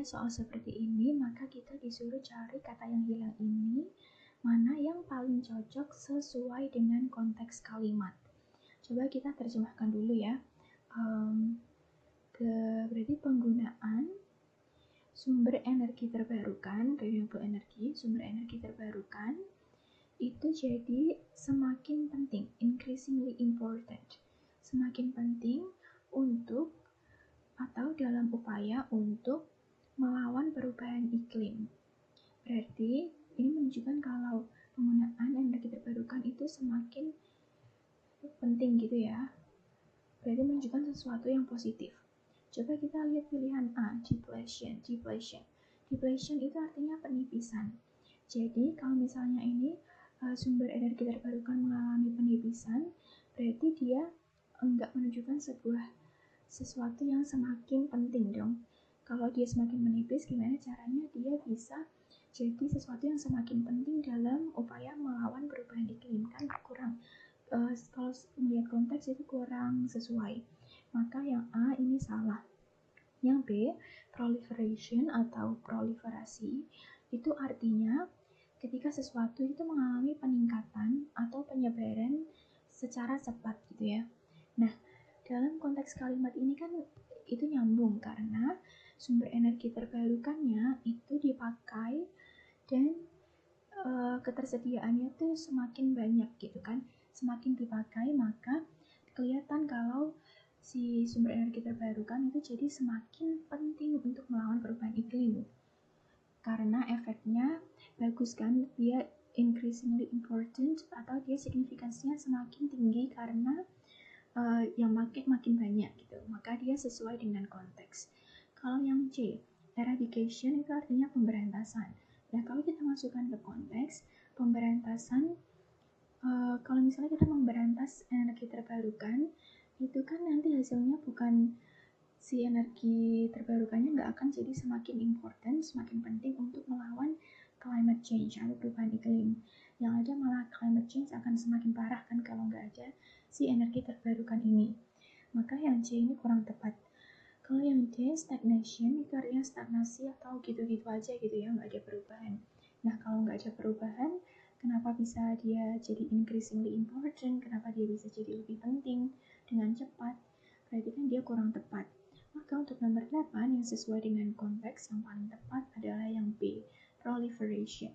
soal seperti ini, maka kita disuruh cari kata yang hilang ini, mana yang paling cocok sesuai dengan konteks kalimat. Coba kita terjemahkan dulu ya. Berarti penggunaan sumber energi terbarukan, renewable energy, sumber energi terbarukan, itu jadi semakin penting, increasingly important, semakin penting untuk atau dalam upaya untuk melawan perubahan iklim. Berarti ini menunjukkan kalau penggunaan energi terbarukan itu semakin penting gitu ya. Berarti menunjukkan sesuatu yang positif. Coba kita lihat pilihan A, depletion. Depletion itu artinya penipisan. Jadi kalau misalnya ini sumber energi terbarukan mengalami penipisan, berarti dia enggak menunjukkan sesuatu yang semakin penting dong. Kalau dia semakin menipis, gimana caranya dia bisa jadi sesuatu yang semakin penting dalam upaya melawan perubahan iklim? Kan kurang, kalau melihat konteks itu kurang sesuai. Maka yang A ini salah. Yang B, proliferation atau proliferasi, itu artinya ketika sesuatu itu mengalami peningkatan atau penyebaran secara cepat gitu ya. Nah, dalam konteks kalimat ini kan itu nyambung karena sumber energi terbarukannya itu dipakai dan ketersediaannya tuh semakin banyak gitu kan. Semakin dipakai maka kelihatan kalau si sumber energi terbarukan itu jadi semakin penting untuk melawan perubahan iklim. Karena efeknya bagus kan, dia increasingly important atau dia signifikansinya semakin tinggi karena yang makin banyak gitu, maka dia sesuai dengan konteks. Kalau yang C, eradication itu artinya pemberantasan. Nah kalau kita masukkan ke konteks pemberantasan, kalau misalnya kita memberantas energi terbarukan, itu kan nanti hasilnya bukan si energi terbarukannya nggak akan jadi semakin important, semakin penting untuk melawan climate change atau perubahan iklim. Yang ada malah climate change akan semakin parah kan kalau nggak ada si energi terbarukan ini. Maka yang C ini kurang tepat. Kalau yang D, stagnation, itu artinya stagnasi atau gitu-gitu aja gitu ya, nggak ada perubahan. Nah kalau nggak ada perubahan, kenapa bisa dia jadi increasingly important, kenapa dia bisa jadi lebih penting dengan cepat? Berarti kan dia kurang tepat. Maka untuk nomor 8 yang sesuai dengan konteks yang paling tepat adalah yang B, proliferation.